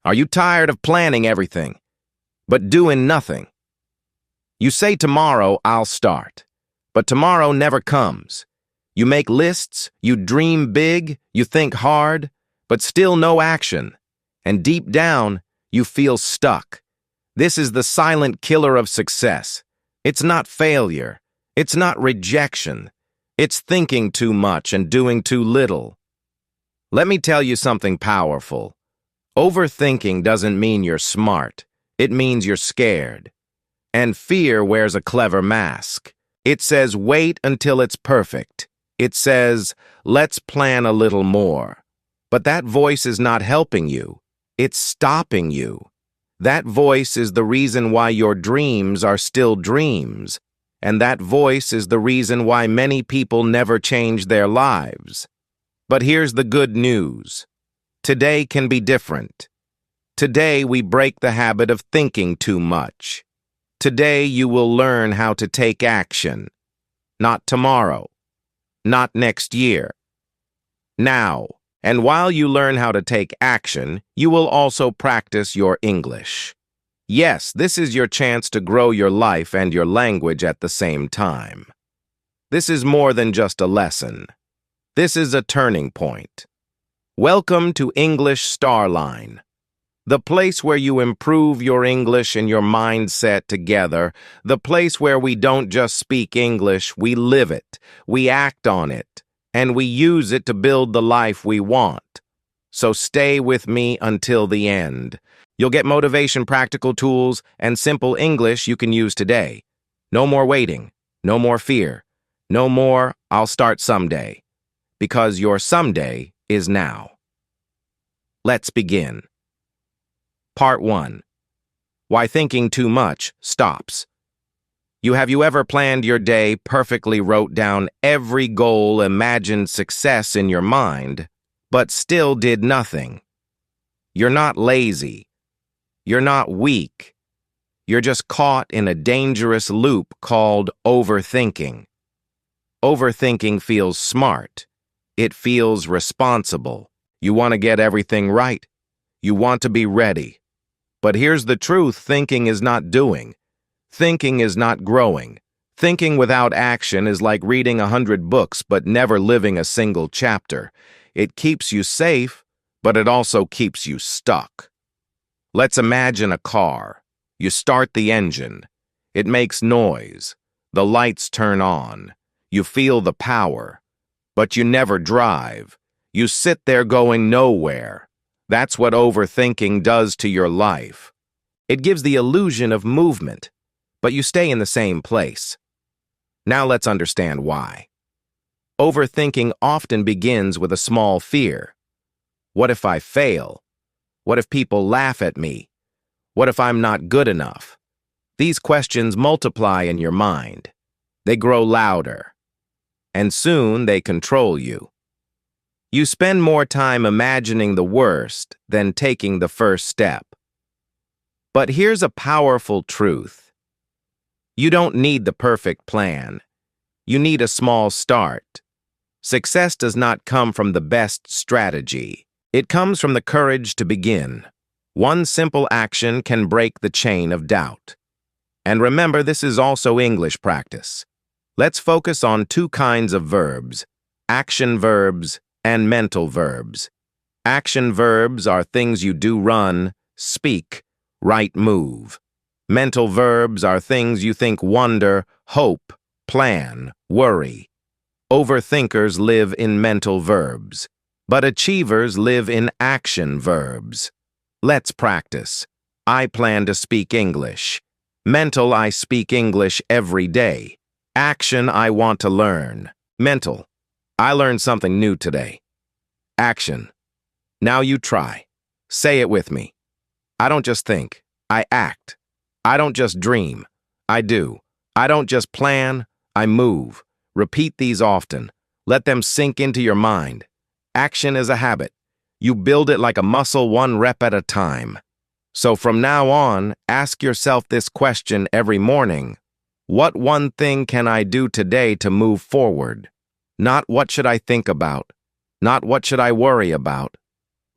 Are you tired of planning everything, but doing nothing? You say tomorrow I'll start, but tomorrow never comes. You make lists, you dream big, you think hard, but still no action. And deep down, you feel stuck. This is the silent killer of success. It's not failure. It's not rejection. It's thinking too much and doing too little. Let me tell you something powerful. Overthinking doesn't mean you're smart. It means you're scared. And fear wears a clever mask. It says, wait until it's perfect. It says, let's plan a little more. But that voice is not helping you. It's stopping you. That voice is the reason why your dreams are still dreams. And that voice is the reason why many people never change their lives. But here's the good news. Today can be different. Today we break the habit of thinking too much. Today you will learn how to take action. Not tomorrow. Not next year. Now. And while you learn how to take action, you will also practice your English. Yes, this is your chance to grow your life and your language at the same time. This is more than just a lesson. This is a turning point. Welcome to English Starline, the place where you improve your English and your mindset together, the place where we don't just speak English, we live it, we act on it, and we use it to build the life we want. So stay with me until the end. You'll get motivation, practical tools, and simple English you can use today. No more waiting, no more fear, no more I'll start someday, because your someday is now. Let's begin. Part 1. Why thinking too much stops. Have you ever planned your day, perfectly wrote down every goal, imagined success in your mind, but still did nothing? You're not lazy. You're not weak. You're just caught in a dangerous loop called overthinking. Overthinking feels smart. It feels responsible. You want to get everything right. You want to be ready. But here's the truth, thinking is not doing. Thinking is not growing. Thinking without action is like reading 100 books but never living a single chapter. It keeps you safe, but it also keeps you stuck. Let's imagine a car. You start the engine. It makes noise. The lights turn on. You feel the power. But you never drive. You sit there going nowhere. That's what overthinking does to your life. It gives the illusion of movement, but you stay in the same place. Now let's understand why. Overthinking often begins with a small fear. What if I fail? What if people laugh at me? What if I'm not good enough? These questions multiply in your mind. They grow louder. And soon they control you. You spend more time imagining the worst than taking the first step. But here's a powerful truth. You don't need the perfect plan. You need a small start. Success does not come from the best strategy. It comes from the courage to begin. One simple action can break the chain of doubt. And remember, this is also English practice. Let's focus on two kinds of verbs, action verbs and mental verbs. Action verbs are things you do, run, speak, write, move. Mental verbs are things you think, wonder, hope, plan, worry. Overthinkers live in mental verbs, but achievers live in action verbs. Let's practice. I plan to speak English. Mental, I speak English every day. Action, I want to learn. Mental, I learned something new today. Action, now you try. Say it with me. I don't just think, I act. I don't just dream, I do. I don't just plan, I move. Repeat these often. Let them sink into your mind. Action is a habit. You build it like a muscle, one rep at a time. So from now on, ask yourself this question every morning. What one thing can I do today to move forward? Not what should I think about? Not what should I worry about?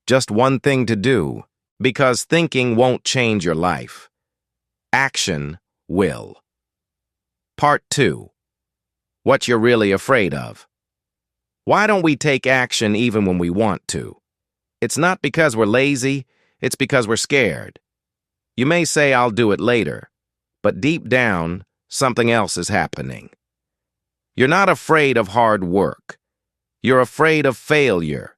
Just one thing to do. Because thinking won't change your life. Action will. Part 2. What you're really afraid of. Why don't we take action even when we want to? It's not because we're lazy, it's because we're scared. You may say, I'll do it later, but deep down, something else is happening. You're not afraid of hard work. You're afraid of failure.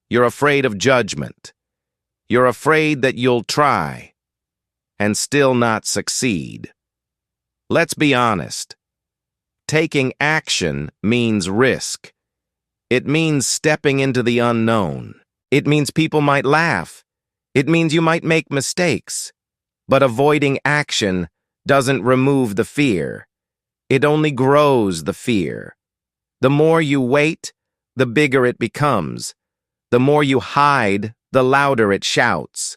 You're afraid of judgment. You're afraid that you'll try and still not succeed. Let's be honest. Taking action means risk. It means stepping into the unknown. It means people might laugh. It means you might make mistakes. But avoiding action doesn't remove the fear. It only grows the fear. The more you wait, the bigger it becomes. The more you hide, the louder it shouts.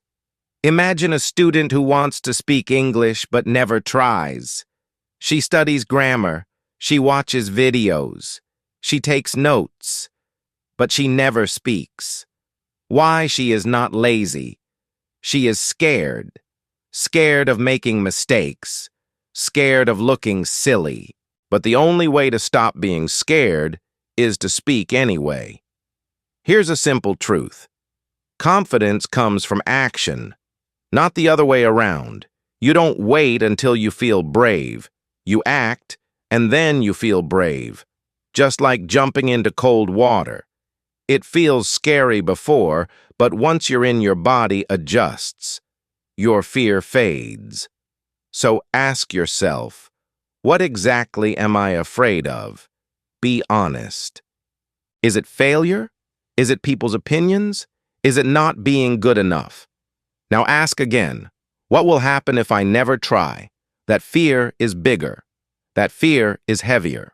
Imagine a student who wants to speak English but never tries. She studies grammar, she watches videos, she takes notes, but she never speaks. Why? She is not lazy. She is scared. Scared of making mistakes. Scared of looking silly. But the only way to stop being scared is to speak anyway. Here's a simple truth. Confidence comes from action, not the other way around. You don't wait until you feel brave. You act, and then you feel brave. Just like jumping into cold water. It feels scary before, but once you're in, your body adjusts. Your fear fades. So ask yourself, what exactly am I afraid of? Be honest. Is it failure? Is it people's opinions? Is it not being good enough? Now ask again, what will happen if I never try? That fear is bigger. That fear is heavier.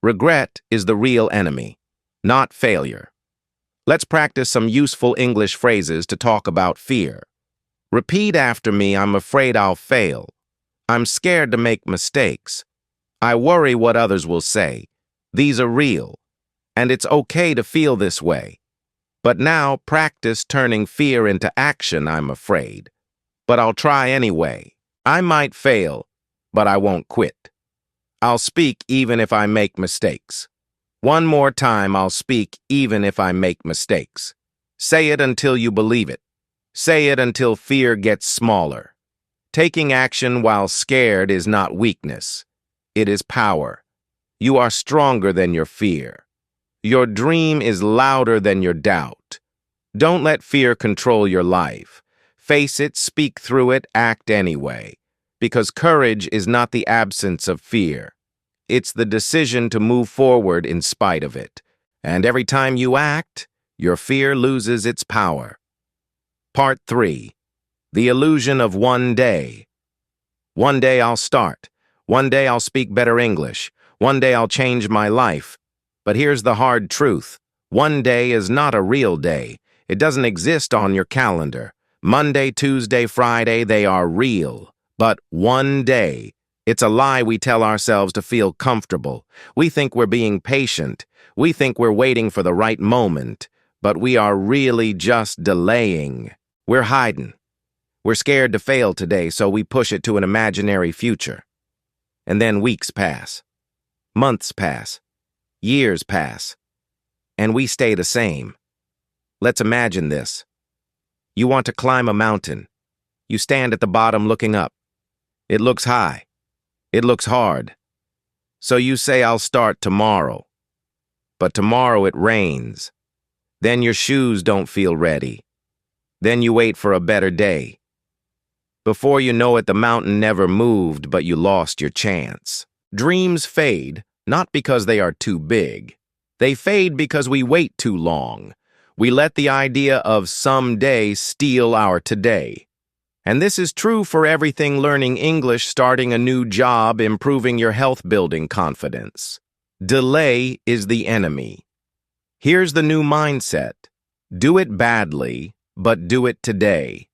Regret is the real enemy, not failure. Let's practice some useful English phrases to talk about fear. Repeat after me, I'm afraid I'll fail. I'm scared to make mistakes. I worry what others will say. These are real, and it's okay to feel this way. But now practice turning fear into action. I'm afraid, but I'll try anyway. I might fail, but I won't quit. I'll speak even if I make mistakes. One more time, I'll speak even if I make mistakes. Say it until you believe it. Say it until fear gets smaller. Taking action while scared is not weakness. It is power. You are stronger than your fear. Your dream is louder than your doubt. Don't let fear control your life. Face it, speak through it, act anyway. Because courage is not the absence of fear. It's the decision to move forward in spite of it. And every time you act, your fear loses its power. Part 3. The illusion of one day. One day I'll start. One day I'll speak better English. One day I'll change my life. But here's the hard truth. One day is not a real day. It doesn't exist on your calendar. Monday, Tuesday, Friday, they are real. But one day, it's a lie we tell ourselves to feel comfortable. We think we're being patient. We think we're waiting for the right moment. But we are really just delaying. We're hiding. We're scared to fail today, so we push it to an imaginary future. And then weeks pass. Months pass. Years pass. And we stay the same. Let's imagine this. You want to climb a mountain. You stand at the bottom looking up. It looks high. It looks hard. So you say, I'll start tomorrow. But tomorrow it rains. Then your shoes don't feel ready. Then you wait for a better day. Before you know it, the mountain never moved, but you lost your chance. Dreams fade, not because they are too big. They fade because we wait too long. We let the idea of someday steal our today. And this is true for everything: learning English, starting a new job, improving your health, building confidence. Delay is the enemy. Here's the new mindset. Do it badly, but do it today.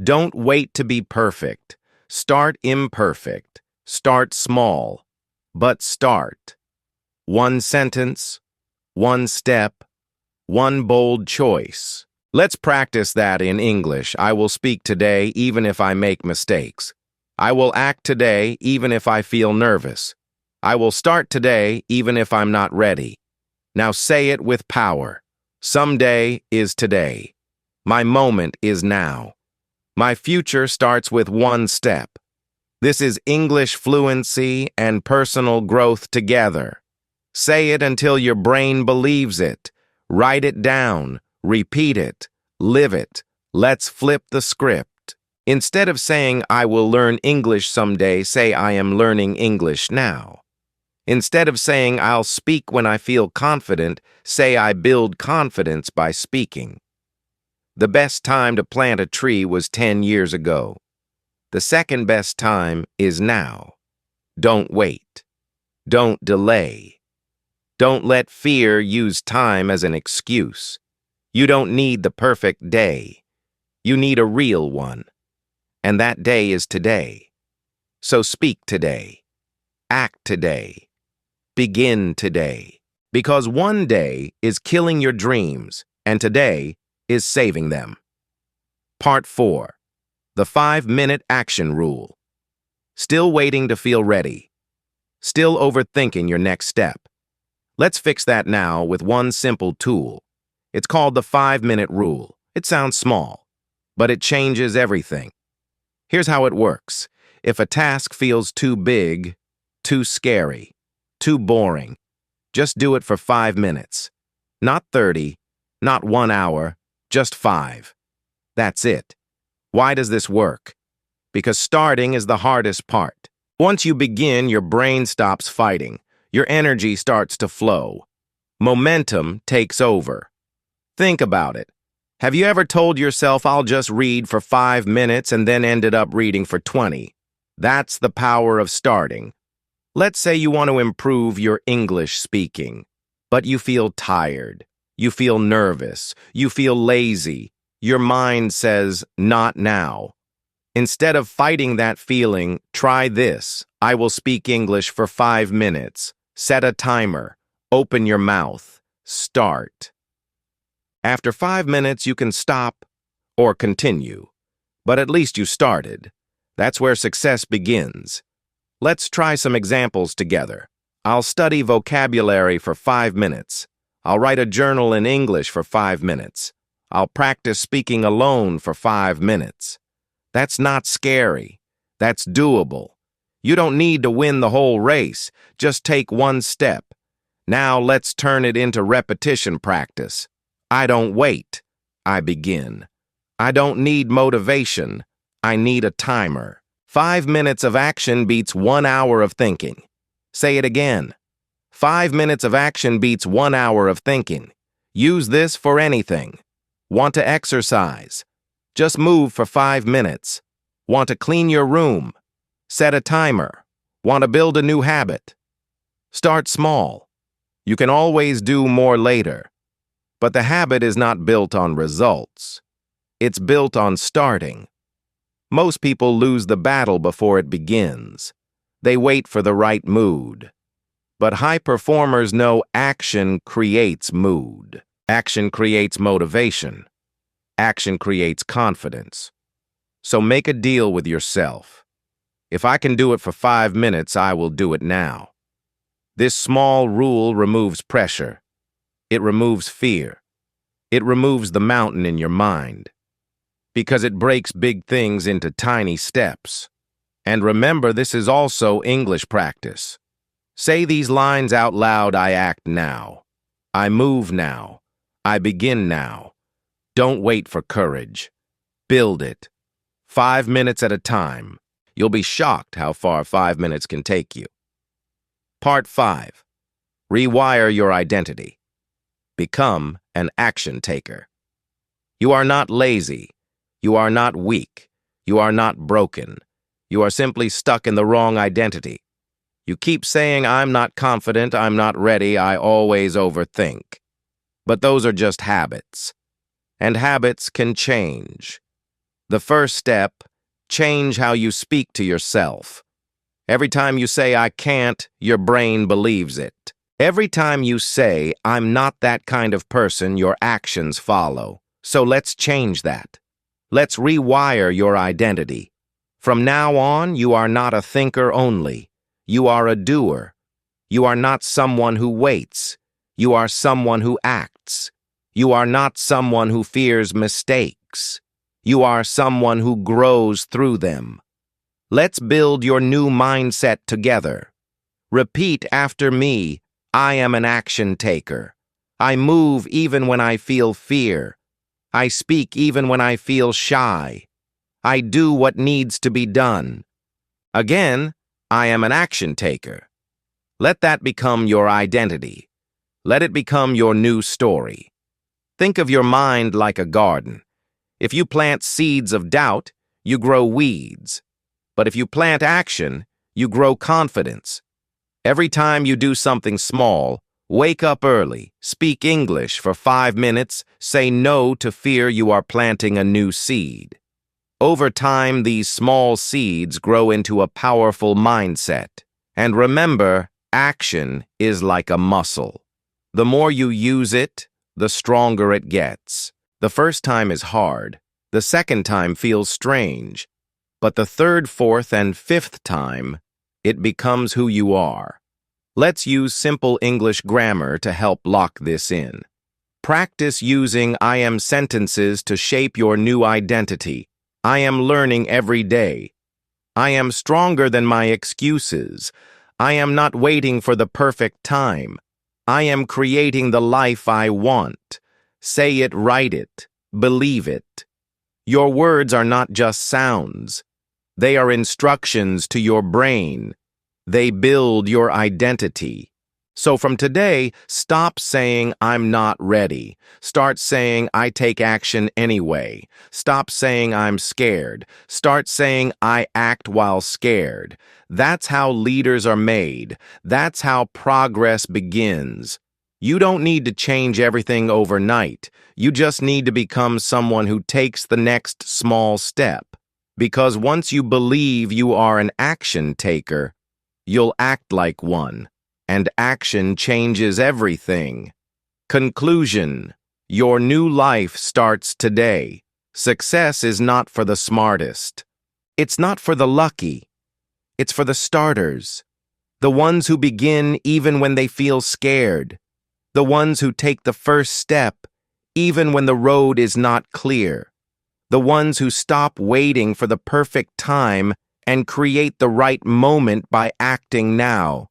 Don't wait to be perfect. Start imperfect. Start small, but start. One sentence, one step, one bold choice. Let's practice that in English. I will speak today even if I make mistakes. I will act today even if I feel nervous. I will start today even if I'm not ready. Now say it with power. Someday is today. My moment is now. My future starts with one step. This is English fluency and personal growth together. Say it until your brain believes it. Write it down. Repeat it. Live it. Let's flip the script. Instead of saying, I will learn English someday, say, I am learning English now. Instead of saying, I'll speak when I feel confident, say, I build confidence by speaking. The best time to plant a tree was 10 years ago. The second best time is now. Don't wait. Don't delay. Don't let fear use time as an excuse. You don't need the perfect day. You need a real one. And that day is today. So speak today. Act today. Begin today. Because one day is killing your dreams, and today is saving them. Part 4. The 5-minute action rule. Still waiting to feel ready. Still overthinking your next step. Let's fix that now with one simple tool. It's called the 5-minute rule. It sounds small, but it changes everything. Here's how it works. If a task feels too big, too scary, too boring, just do it for 5 minutes. Not 30, not 1 hour, just 5. That's it. Why does this work? Because starting is the hardest part. Once you begin, your brain stops fighting. Your energy starts to flow. Momentum takes over. Think about it. Have you ever told yourself, I'll just read for 5 minutes and then ended up reading for 20? That's the power of starting. Let's say you want to improve your English speaking, but you feel tired. You feel nervous. You feel lazy. Your mind says, not now. Instead of fighting that feeling, try this. I will speak English for 5 minutes. Set a timer. Open your mouth. Start. After 5 minutes, you can stop or continue. But at least you started. That's where success begins. Let's try some examples together. I'll study vocabulary for 5 minutes. I'll write a journal in English for 5 minutes. I'll practice speaking alone for 5 minutes. That's not scary. That's doable. You don't need to win the whole race. Just take one step. Now let's turn it into repetition practice. I don't wait. I begin. I don't need motivation. I need a timer. 5 minutes of action beats 1 hour of thinking. Say it again. 5 minutes of action beats 1 hour of thinking. Use this for anything. Want to exercise? Just move for 5 minutes. Want to clean your room? Set a timer. Want to build a new habit? Start small. You can always do more later. But the habit is not built on results. It's built on starting. Most people lose the battle before it begins. They wait for the right mood. But high performers know action creates mood. Action creates motivation. Action creates confidence. So make a deal with yourself. If I can do it for 5 minutes, I will do it now. This small rule removes pressure. It removes fear. It removes the mountain in your mind. Because it breaks big things into tiny steps. And remember, this is also English practice. Say these lines out loud. I act now. I move now. I begin now. Don't wait for courage. Build it. 5 minutes at a time. You'll be shocked how far 5 minutes can take you. Part 5. Rewire your identity. Become an action taker. You are not lazy. You are not weak. You are not broken. You are simply stuck in the wrong identity. You keep saying, I'm not confident, I'm not ready, I always overthink. But those are just habits. And habits can change. The first step, change how you speak to yourself. Every time you say, I can't, your brain believes it. Every time you say, I'm not that kind of person, your actions follow. So let's change that. Let's rewire your identity. From now on, you are not a thinker only. You are a doer. You are not someone who waits. You are someone who acts. You are not someone who fears mistakes. You are someone who grows through them. Let's build your new mindset together. Repeat after me, I am an action taker. I move even when I feel fear. I speak even when I feel shy. I do what needs to be done. Again, I am an action taker. Let that become your identity. Let it become your new story. Think of your mind like a garden. If you plant seeds of doubt, you grow weeds. But if you plant action, you grow confidence. Every time you do something small, wake up early, speak English for 5 minutes, say no to fear, you are planting a new seed. Over time, these small seeds grow into a powerful mindset. And remember, action is like a muscle. The more you use it, the stronger it gets. The first time is hard. The second time feels strange. But the third, fourth, and fifth time, it becomes who you are. Let's use simple English grammar to help lock this in. Practice using I am sentences to shape your new identity. I am learning every day. I am stronger than my excuses. I am not waiting for the perfect time. I am creating the life I want. Say it, write it, believe it. Your words are not just sounds. They are instructions to your brain. They build your identity. So from today, stop saying, I'm not ready. Start saying, I take action anyway. Stop saying, I'm scared. Start saying, I act while scared. That's how leaders are made. That's how progress begins. You don't need to change everything overnight. You just need to become someone who takes the next small step. Because once you believe you are an action taker, you'll act like one. And action changes everything. Conclusion: your new life starts today. Success is not for the smartest. It's not for the lucky. It's for the starters. The ones who begin even when they feel scared. The ones who take the first step even when the road is not clear. The ones who stop waiting for the perfect time and create the right moment by acting now.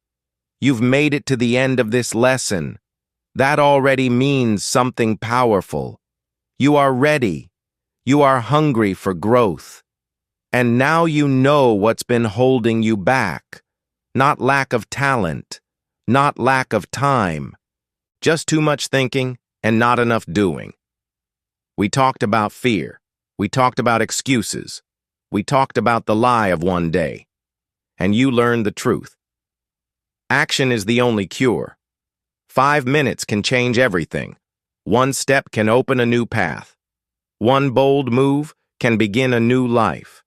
You've made it to the end of this lesson. That already means something powerful. You are ready. You are hungry for growth. And now you know what's been holding you back. Not lack of talent, not lack of time. Just too much thinking and not enough doing. We talked about fear. We talked about excuses. We talked about the lie of one day. And you learned the truth. Action is the only cure. 5 minutes can change everything. One step can open a new path. One bold move can begin a new life.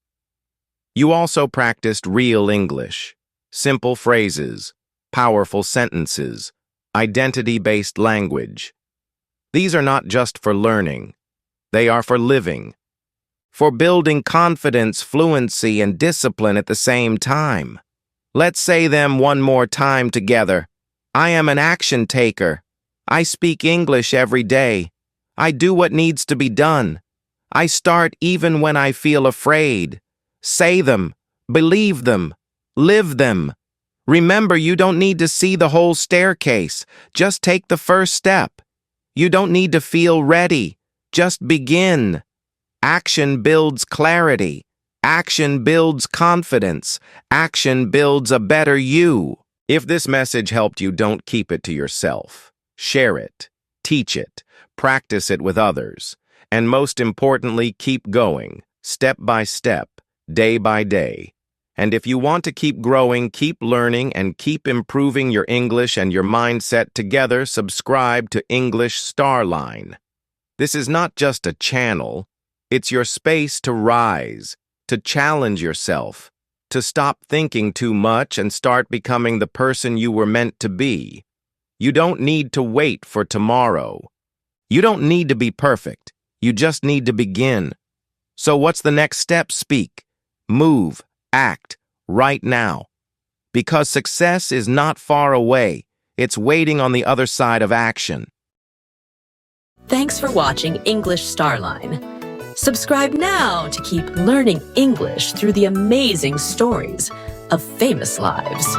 You also practiced real English, simple phrases, powerful sentences, identity-based language. These are not just for learning. They are for living. For building confidence, fluency, and discipline at the same time. Let's say them one more time together. I am an action taker. I speak English every day. I do what needs to be done. I start even when I feel afraid. Say them, believe them, live them. Remember, you don't need to see the whole staircase. Just take the first step. You don't need to feel ready. Just begin. Action builds clarity. Action builds confidence. Action builds a better you. If this message helped you, don't keep it to yourself. Share it, teach it, practice it with others, and most importantly, keep going, step by step, day by day. And if you want to keep growing, keep learning, and keep improving your English and your mindset together, subscribe to English Starline. This is not just a channel, it's your space to rise, to challenge yourself, to stop thinking too much and start becoming the person you were meant to be. You don't need to wait for tomorrow. You don't need to be perfect. You just need to begin. So what's the next step? Speak, move, act, right now. Because success is not far away. It's waiting on the other side of action. Thanks for watching English Starline. Subscribe now to keep learning English through the amazing stories of famous lives.